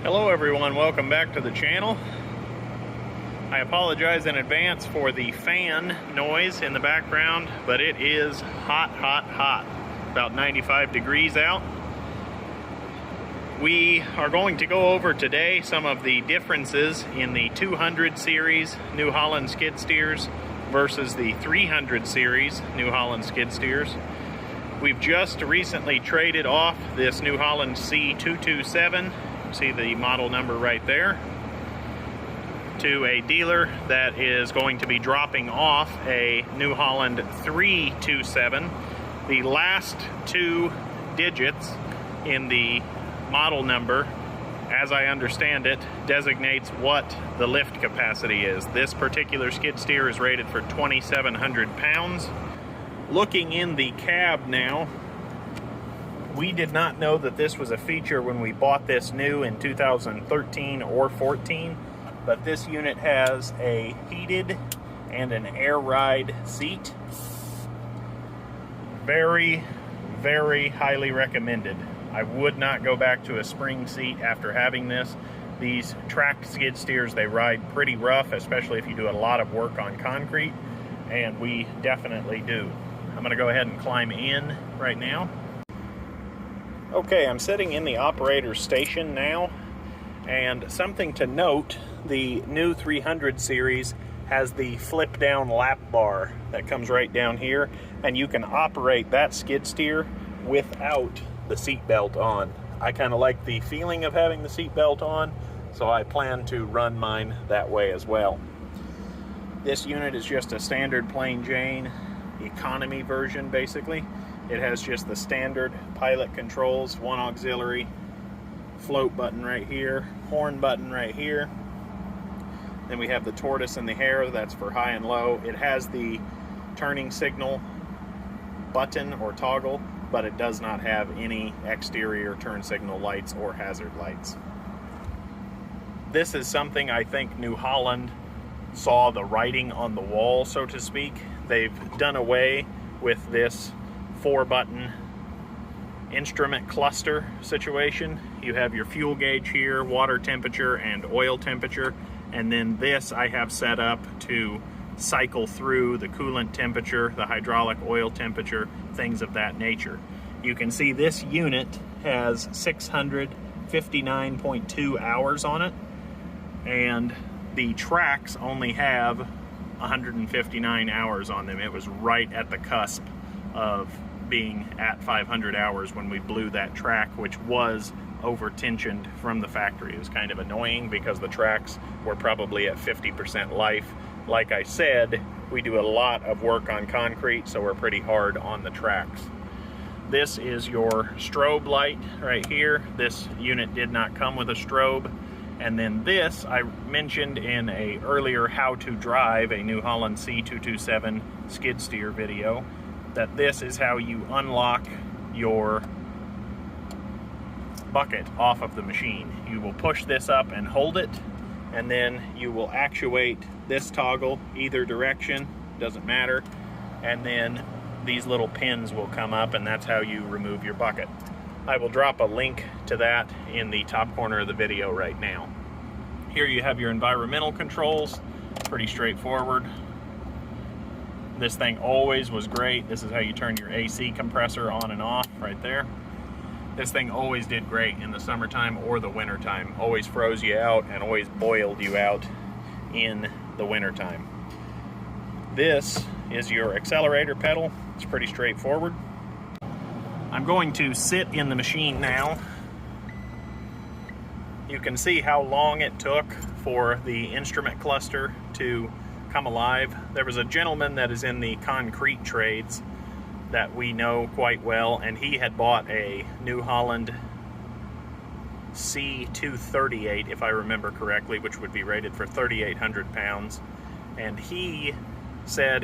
Hello everyone, welcome back to the channel. I apologize in advance for the fan noise in the background, but it is hot, hot, hot. About 95 degrees out. We are going to go over today some of the differences in the 200 series New Holland skid steers versus the 300 series New Holland skid steers. We've just recently traded off this New Holland C227, see the model number right there, to a dealer that is going to be dropping off a New Holland 327. The last two digits in the model number, as I understand it, designates what the lift capacity is. This particular skid steer is rated for 2,700 pounds. Looking in the cab now, we did not know that this was a feature when we bought this new in 2013 or 14, but this unit has a heated and an air ride seat. Very, very highly recommended. I would not go back to a spring seat after having this. These tracked skid steers, they ride pretty rough, especially if you do a lot of work on concrete, and we definitely do. I'm going to go ahead and climb in right now. Okay, I'm sitting in the operator's station now, and something to note, the new 300 series has the flip down lap bar that comes right down here, and you can operate that skid steer without the seat belt on. I kind of like the feeling of having the seat belt on, so I plan to run mine that way as well. This unit is just a standard plain Jane economy version, basically. It has just the standard pilot controls, one auxiliary, float button right here, horn button right here. Then we have the tortoise and the hare, that's for high and low. It has the turning signal button or toggle, but it does not have any exterior turn signal lights or hazard lights. This is something I think New Holland saw the writing on the wall, so to speak. They've done away with this 4-button instrument cluster situation. You have your fuel gauge here, water temperature and oil temperature, and then this I have set up to cycle through the coolant temperature, the hydraulic oil temperature, things of that nature. You can see this unit has 659.2 hours on it, and the tracks only have 159 hours on them. It was right at the cusp of being at 500 hours when we blew that track, which was over tensioned from the factory. It was kind of annoying because the tracks were probably at 50% life. Like I said, we do a lot of work on concrete, so we're pretty hard on the tracks. This is your strobe light right here. This unit did not come with a strobe. And then this, I mentioned in a earlier how to drive a New Holland C227 skid steer video, that this is how you unlock your bucket off of the machine. You will push this up and hold it, and then you will actuate this toggle either direction, doesn't matter, and then these little pins will come up, and that's how you remove your bucket. I will drop a link to that in the top corner of the video right now. Here you have your environmental controls, pretty straightforward. This thing always was great. This is how you turn your AC compressor on and off right there. This thing always did great in the summertime or the wintertime. Always froze you out and always boiled you out in the wintertime. This is your accelerator pedal. It's pretty straightforward. I'm going to sit in the machine now. You can see how long it took for the instrument cluster to come alive. There was a gentleman that is in the concrete trades that we know quite well, and he had bought a New Holland C238, if I remember correctly, which would be rated for 3,800 pounds. And he said,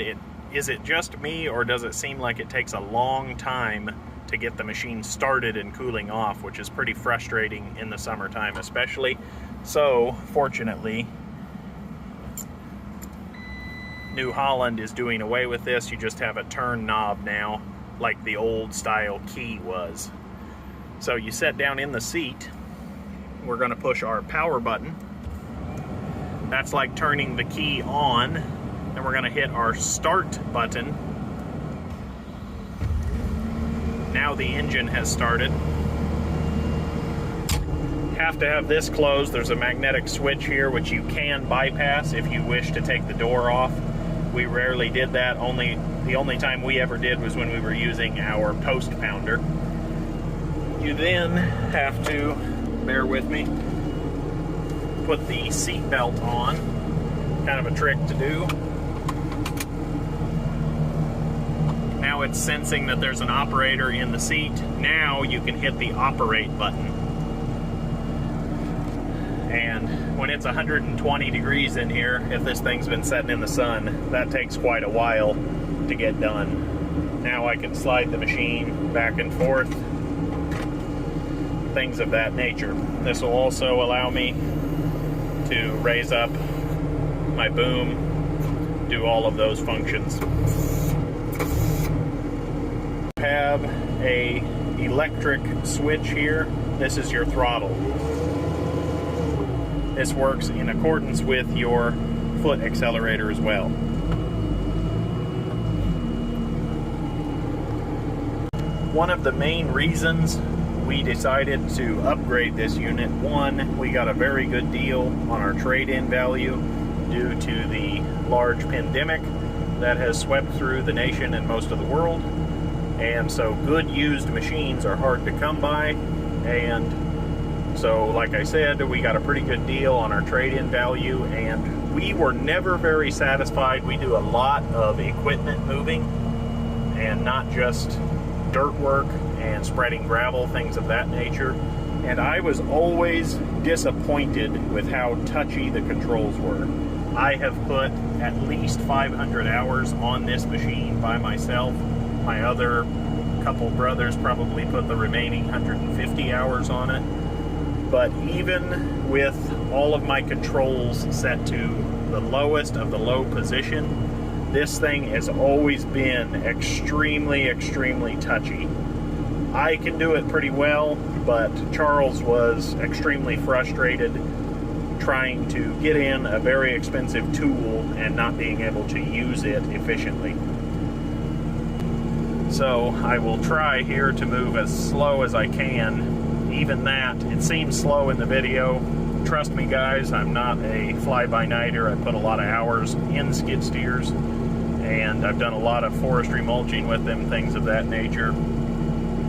is it just me, or does it seem like it takes a long time to get the machine started and cooling off, which is pretty frustrating in the summertime especially. So fortunately, New Holland is doing away with this. You just have a turn knob now, like the old style key was. So you sit down in the seat, we're going to push our power button. That's like turning the key on. And we're going to hit our start button. Now the engine has started. Have to have this closed. There's a magnetic switch here which you can bypass if you wish to take the door off. We rarely did that. The only time we ever did was when we were using our post pounder. You then have to, bear with me, put the seat belt on. Kind of a trick to do. Now it's sensing that there's an operator in the seat. Now you can hit the operate button. And when it's 120 degrees in here, if this thing's been sitting in the sun, that takes quite a while to get done. Now I can slide the machine back and forth, things of that nature. This will also allow me to raise up my boom, do all of those functions. Have a electric switch here. This is your throttle. This works in accordance with your foot accelerator as well. One of the main reasons we decided to upgrade this unit, one, we got a very good deal on our trade-in value due to the large pandemic that has swept through the nation and most of the world. And so good used machines are hard to come by, and so like I said, we got a pretty good deal on our trade-in value, and we were never very satisfied. We do a lot of equipment moving and not just dirt work and spreading gravel, things of that nature, and I was always disappointed with how touchy the controls were. I have put at least 500 hours on this machine by myself. My other couple brothers probably put the remaining 150 hours on it. But even with all of my controls set to the lowest of the low position, this thing has always been extremely, extremely touchy. I can do it pretty well, but Charles was extremely frustrated trying to get in a very expensive tool and not being able to use it efficiently. So I will try here to move as slow as I can. Even that, it seems slow in the video. Trust me guys, I'm not a fly-by-nighter. I put a lot of hours in skid steers, and I've done a lot of forestry mulching with them, things of that nature.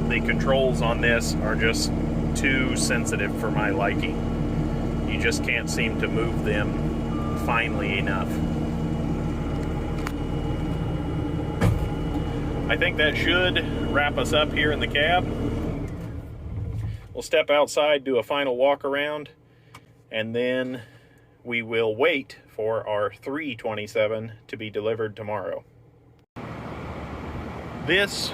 The controls on this are just too sensitive for my liking. You just can't seem to move them finely enough. I think that should wrap us up here in the cab. We'll step outside, do a final walk around, and then we will wait for our 327 to be delivered tomorrow. This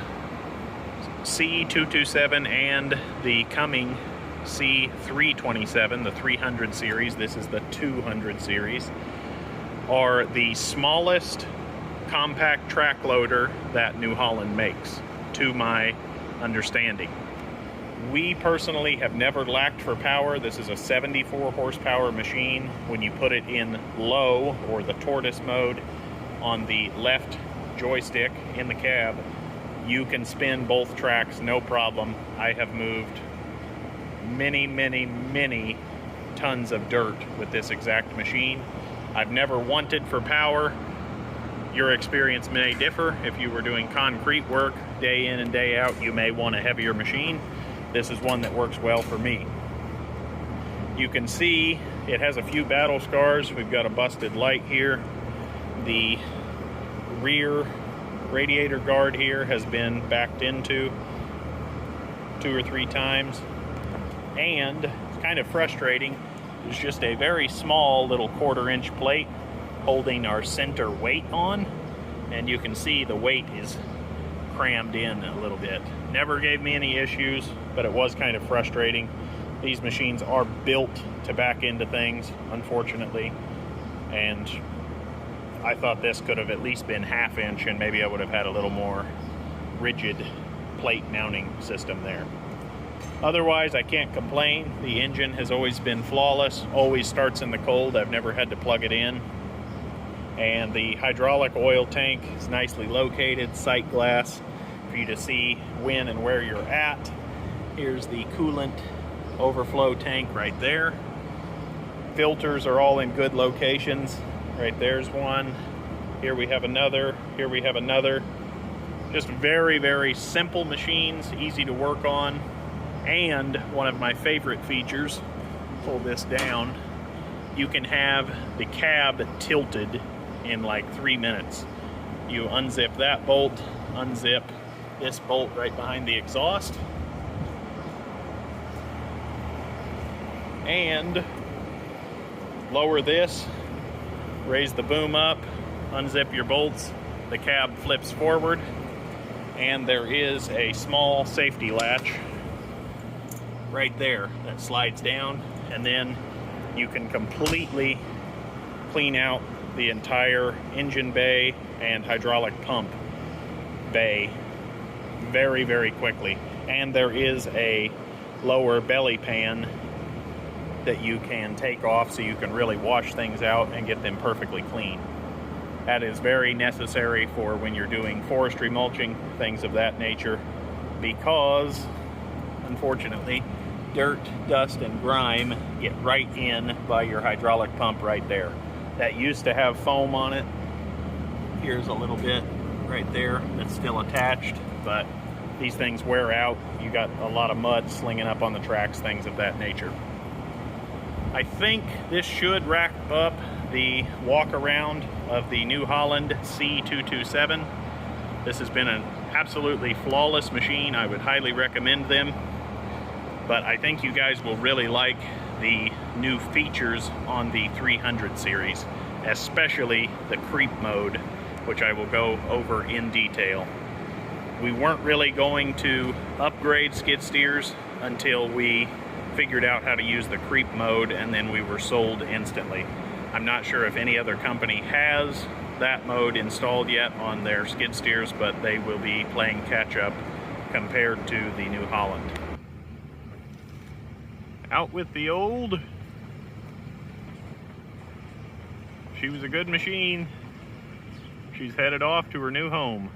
C227 and the coming C327, the 300 series, this is the 200 series, are the smallest compact track loader that New Holland makes, to my understanding. We personally have never lacked for power. This is a 74 horsepower machine. When you put it in low, or the tortoise mode, on the left joystick in the cab, you can spin both tracks no problem. I have moved many, many, many tons of dirt with this exact machine. I've never wanted for power. Your experience may differ. If you were doing concrete work day in and day out, you may want a heavier machine. This is one that works well for me. You can see it has a few battle scars. We've got a busted light here. The rear radiator guard here has been backed into 2 or 3 times. And it's kind of frustrating. There's just a very small little 1/4-inch plate holding our center weight on, and you can see the weight is crammed in a little bit. Never gave me any issues, but it was kind of frustrating. These machines are built to back into things, unfortunately, and I thought this could have at least been 1/2 inch, and maybe I would have had a little more rigid plate mounting system there. Otherwise, I can't complain. The engine has always been flawless, always starts in the cold. I've never had to plug it in. And the hydraulic oil tank is nicely located, sight glass for you to see when and where you're at. Here's the coolant overflow tank right there. Filters are all in good locations. Right there's one. Here we have another. Here we have another. Just very, very simple machines, easy to work on. And one of my favorite features, pull this down, you can have the cab tilted in like 3 minutes. You unzip that bolt, unzip this bolt right behind the exhaust, and lower this, raise the boom up, unzip your bolts, the cab flips forward, and there is a small safety latch right there that slides down, and then you can completely clean out the entire engine bay and hydraulic pump bay very, very quickly. And there is a lower belly pan that you can take off so you can really wash things out and get them perfectly clean. That is very necessary for when you're doing forestry mulching, things of that nature, because unfortunately dirt, dust, and grime get right in by your hydraulic pump right there. That used to have foam on it. Here's a little bit right there that's still attached, but these things wear out. You got a lot of mud slinging up on the tracks, things of that nature. I think this should wrap up the walk around of the New Holland C227. This has been an absolutely flawless machine. I would highly recommend them. But I think you guys will really like the new features on the 300 series, especially the creep mode, which I will go over in detail. We weren't really going to upgrade skid steers until we figured out how to use the creep mode, and then we were sold instantly. I'm not sure if any other company has that mode installed yet on their skid steers, but they will be playing catch up compared to the New Holland. Out with the old. She was a good machine. She's headed off to her new home.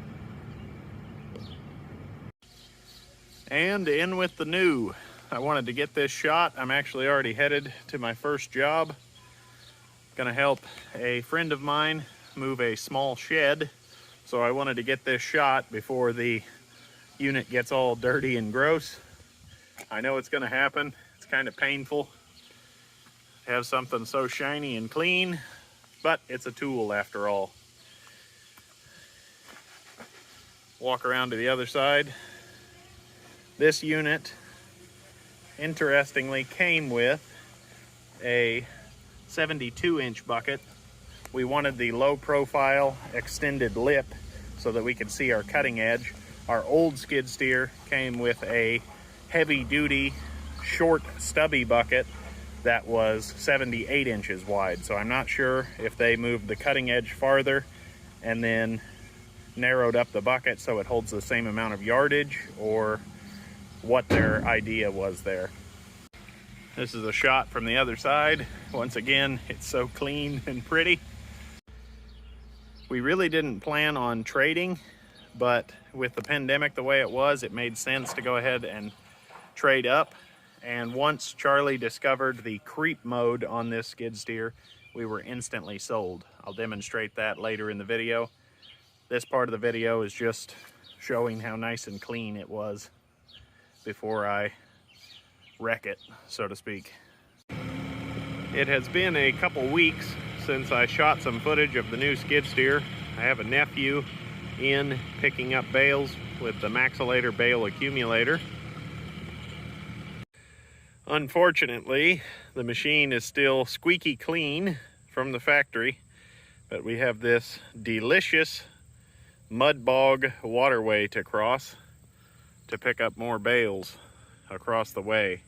And in with the new. I wanted to get this shot. I'm actually already headed to my first job. Gonna help a friend of mine move a small shed. So I wanted to get this shot before the unit gets all dirty and gross. I know it's gonna happen. It's kind of painful to have something so shiny and clean, but it's a tool after all. Walk around to the other side. This unit, interestingly, came with a 72-inch bucket. We wanted the low profile extended lip so that we could see our cutting edge. Our old skid steer came with a heavy duty short stubby bucket that was 78 inches wide. So I'm not sure if they moved the cutting edge farther and then narrowed up the bucket so it holds the same amount of yardage, or what their idea was there. This is a shot from the other side. Once again, it's so clean and pretty. We really didn't plan on trading, but with the pandemic the way it was, it made sense to go ahead and trade up. And once Charlie discovered the creep mode on this skid steer, we were instantly sold. I'll demonstrate that later in the video. This part of the video is just showing how nice and clean it was before I wreck it, so to speak. It has been a couple weeks since I shot some footage of the new skid steer. I have a nephew in picking up bales with the Maxilator bale accumulator. Unfortunately, the machine is still squeaky clean from the factory, but we have this delicious mud bog waterway to cross to pick up more bales across the way.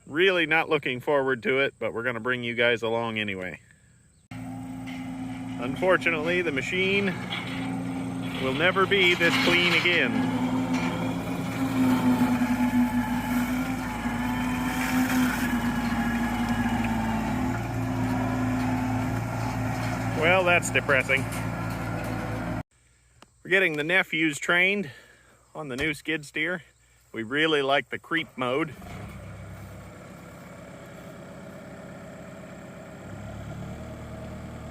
Really not looking forward to it, but we're going to bring you guys along anyway. Unfortunately, the machine will never be this clean again. Well, that's depressing. We're getting the nephews trained on the new skid steer. We really like the creep mode.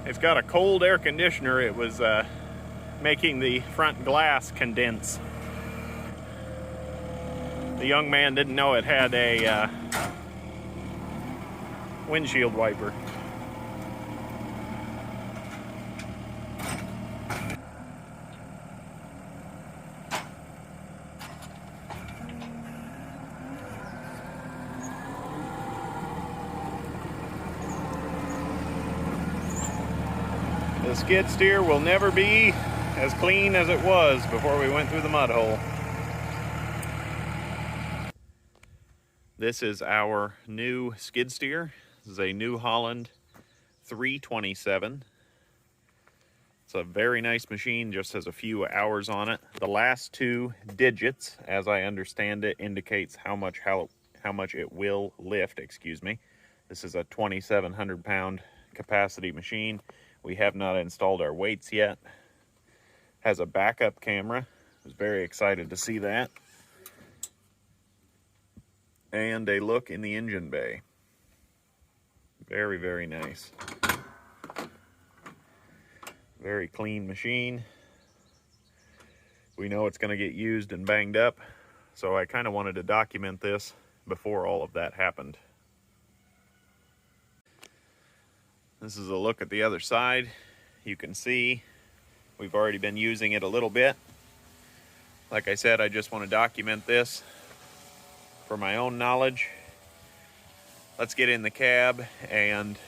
It's got a cold air conditioner. It was making the front glass condense. The young man didn't know it had a windshield wiper. The skid steer will never be as clean as it was before we went through the mud hole. This is our new skid steer. This is a New Holland 327. It's a very nice machine, just has a few hours on it. The last two digits, as I understand it, indicates how much it will lift, excuse me. This is a 2,700 pound capacity machine. We have not installed our weights yet. Has a backup camera. I was very excited to see that. And a look in the engine bay. Very, very nice. Very clean machine. We know it's going to get used and banged up, so I kind of wanted to document this before all of that happened. This is a look at the other side. You can see we've already been using it a little bit. Like I said, I just want to document this for my own knowledge. Let's get in the cab and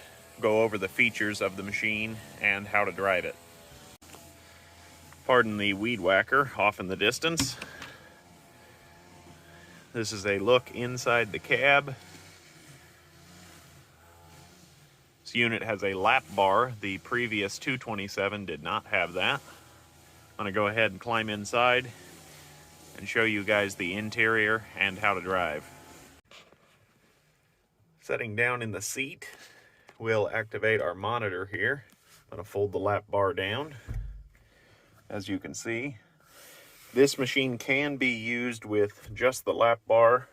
go over the features of the machine and how to drive it. Pardon the weed whacker off in the distance. This is a look inside the cab. This unit has a lap bar. The previous 227 did not have that. I'm going to go ahead and climb inside and show you guys the interior and how to drive. Setting down in the seat, we'll activate our monitor here. I'm going to fold the lap bar down. As you can see, this machine can be used with just the lap bar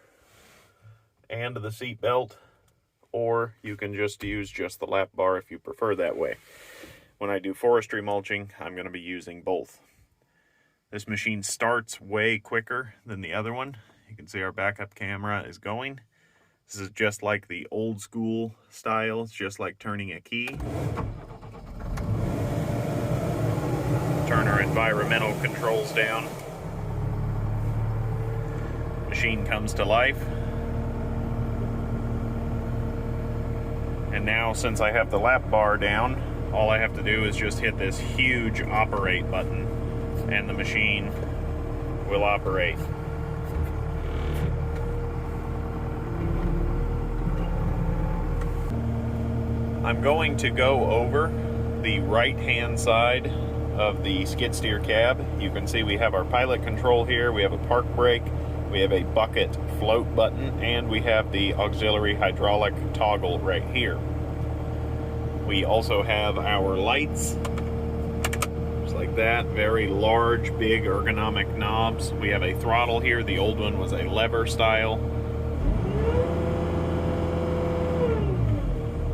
and the seat belt, or you can just use just the lap bar if you prefer that way. When I do forestry mulching, I'm going to be using both. This machine starts way quicker than the other one. You can see our backup camera is going. This is just like the old school style. It's just like turning a key. Turn our environmental controls down. Machine comes to life. And now, since I have the lap bar down, all I have to do is just hit this huge operate button and the machine will operate. I'm going to go over the right-hand side of the skid steer cab. You can see we have our pilot control here, we have a park brake, we have a bucket float button, and we have the auxiliary hydraulic toggle right here. We also have our lights, just like that, very large, big ergonomic knobs. We have a throttle here. The old one was a lever style.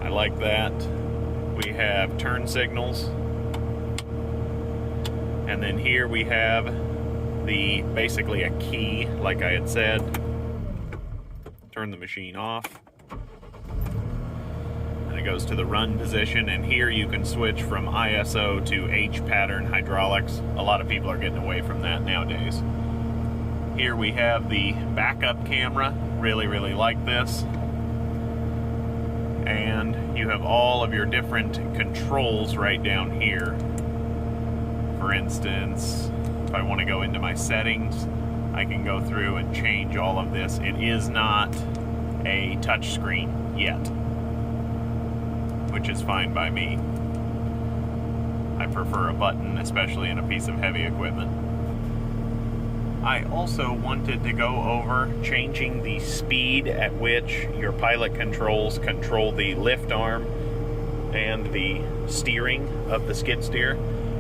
I like that. We have turn signals. And then here we have basically a key, like I had said. Turn the machine off. And it goes to the run position, and here you can switch from ISO to H pattern hydraulics. A lot of people are getting away from that nowadays. Here we have the backup camera. Really, really like this. And you have all of your different controls right down here. For instance, if I want to go into my settings, I can go through and change all of this. It is not a touch screen yet, which is fine by me. I prefer a button, especially in a piece of heavy equipment. I also wanted to go over changing the speed at which your pilot controls control the lift arm and the steering of the skid steer.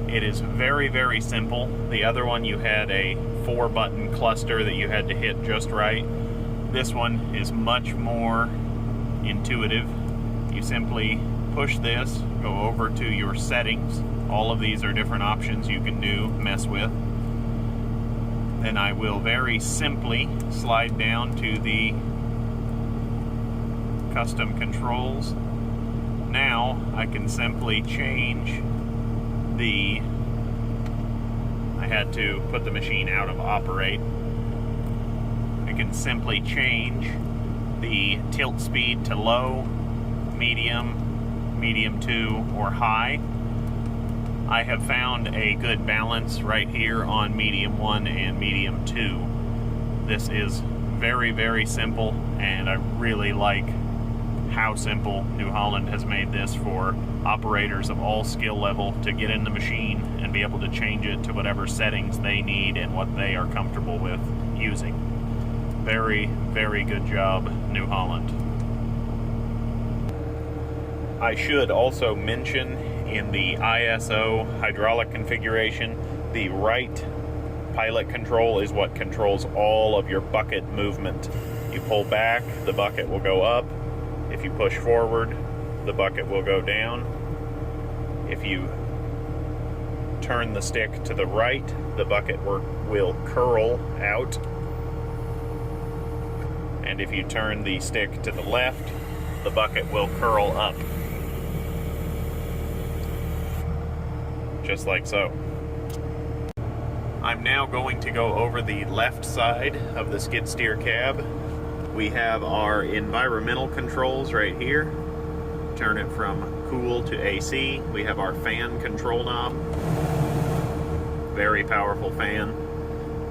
It is very, very simple. The other one, you had a 4-button cluster that you had to hit just right. This one is much more intuitive. You simply push this, go over to your settings. All of these are different options you can mess with. Then I will very simply slide down to the custom controls. Now I can simply change I had to put the machine out of operate. I can simply change the tilt speed to low, medium, medium 2, or high. I have found a good balance right here on medium 1 and medium 2. This is very, very simple, and I really like how simple New Holland has made this for operators of all skill level to get in the machine and be able to change it to whatever settings they need and what they are comfortable with using. Very, very good job, New Holland. I should also mention, in the ISO hydraulic configuration, the right pilot control is what controls all of your bucket movement. You pull back, the bucket will go up. If you push forward, the bucket will go down. If you turn the stick to the right, the bucket will curl out. And if you turn the stick to the left, the bucket will curl up. Just like so. I'm now going to go over the left side of the skid steer cab. We have our environmental controls right here. Turn it from cool to AC. We have our fan control knob. Very powerful fan.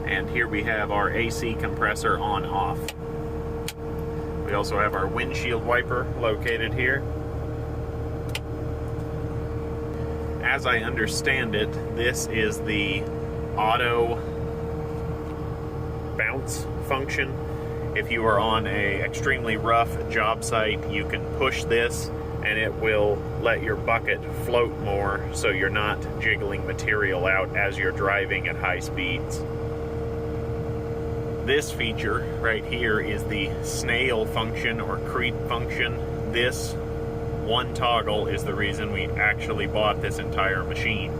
And here we have our AC compressor on off. We also have our windshield wiper located here. As I understand it, this is the auto bounce function. If you are on a extremely rough job site, you can push this and it will let your bucket float more so you're not jiggling material out as you're driving at high speeds. This feature right here is the snail function or creep function. This one toggle is the reason we actually bought this entire machine.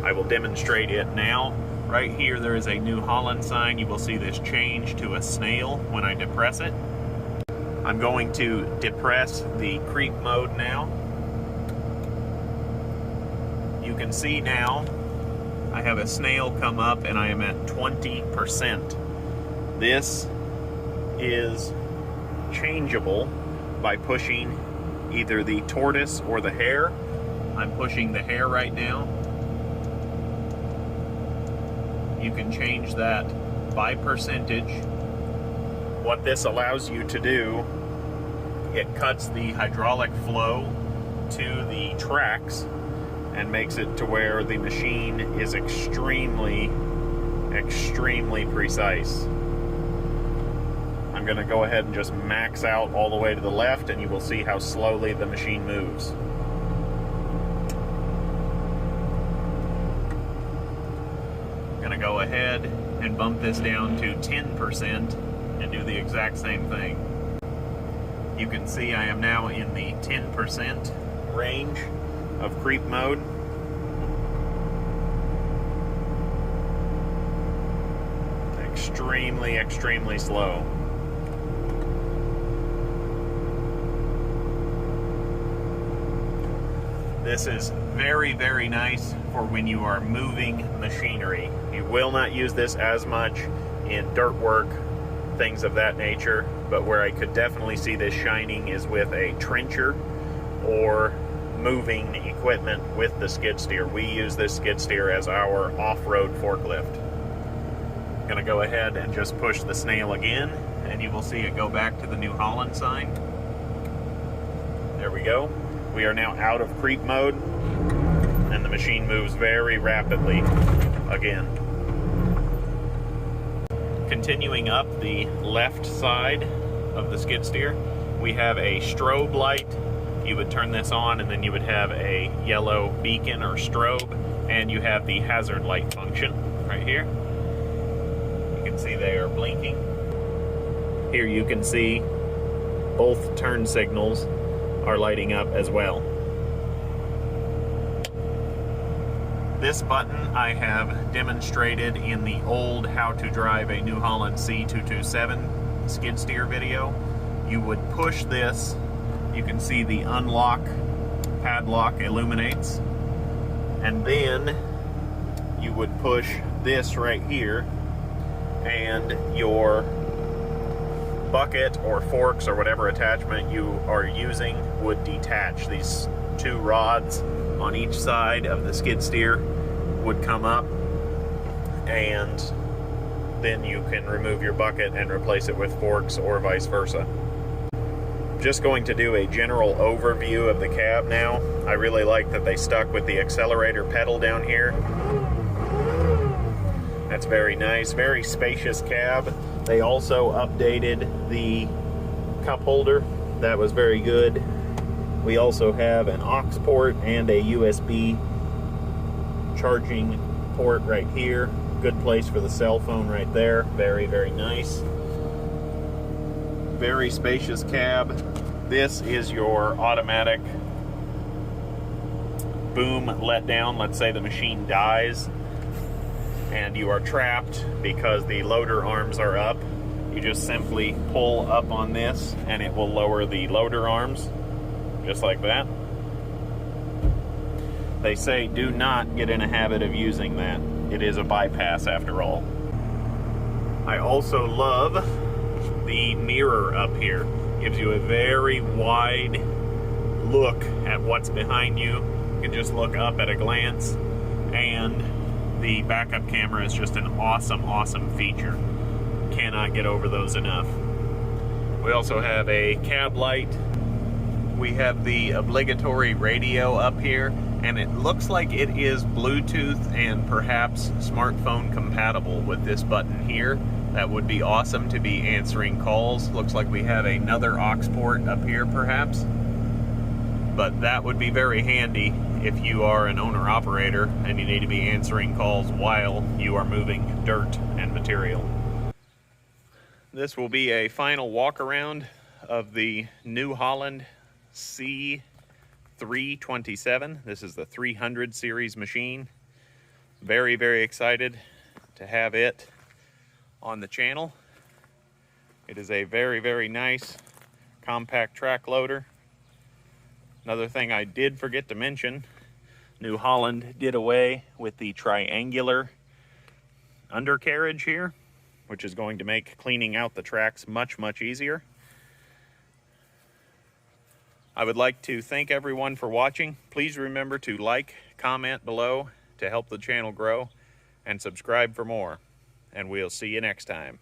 I will demonstrate it now. Right here there is a New Holland sign. You will see this change to a snail when I depress it. I'm going to depress the creep mode now. You can see now I have a snail come up and I am at 20%. This is changeable by pushing either the tortoise or the hare. I'm pushing the hare right now. You can change that by percentage. What this allows you to do, it cuts the hydraulic flow to the tracks and makes it to where the machine is extremely precise. I'm going to go ahead and just max out all the way to the left, and you will see how slowly the machine moves. I'm going to go ahead and bump this down to 10% and do the exact same thing. You can see I am now in the 10% range of creep mode. Extremely slow. This is very nice for when you are moving machinery. You will not use this as much in dirt work, things of that nature, but where I could definitely see this shining is with a trencher or moving equipment with the skid steer. We use this skid steer as our off-road forklift. I'm going to go ahead and just push the snail again, and you will see it go back to the New Holland sign. There we go. We are now out of creep mode, and the machine moves very rapidly again. Continuing up the left side of the skid steer, we have a strobe light You would turn this on and then you would have a yellow beacon or strobe, and you have the hazard light function right here. You can see they are blinking. Here you can see both turn signals are lighting up as well. This button I have demonstrated in the old How to Drive a New Holland C227 skid steer video. You would push this, you can see the unlock padlock illuminates, and then you would push this right here and your bucket or forks or whatever attachment you are using would detach. These two rods on each side of the skid steer would come up, and then you can remove your bucket and replace it with forks or vice versa. Just going to do a general overview of the cab now. I really like that they stuck with the accelerator pedal down here. That's very nice, very spacious cab. They also updated the cup holder. That was very good. We also have an aux port and a USB charging port right here. Good place for the cell phone right there. Very, very nice. Very spacious cab. This is your automatic boom letdown. Let's say the machine dies and you are trapped because the loader arms are up. You just simply pull up on this and it will lower the loader arms. Just like that. They say do not get in a habit of using that. It is a bypass after all. I also love the mirror up here. Gives you a very wide look at what's behind you. You can just look up at a glance, and the backup camera is just an awesome, awesome feature. Cannot get over those enough. We also have a cab light. We have the obligatory radio up here, and it looks like it is Bluetooth and perhaps smartphone compatible with this button here. That would be awesome to be answering calls. Looks like we have another aux port up here perhaps, but that would be very handy if you are an owner-operator and you need to be answering calls while you are moving dirt and material. This will be a final walk around of the New Holland C327. This is the 300 series machine. Very, very excited to have it on the channel. It is a very, very nice compact track loader. Another thing I did forget to mention, New Holland did away with the triangular undercarriage here, which is going to make cleaning out the tracks much, much easier. I would like to thank everyone for watching. Please remember to like, comment below to help the channel grow, and subscribe for more. And we'll see you next time.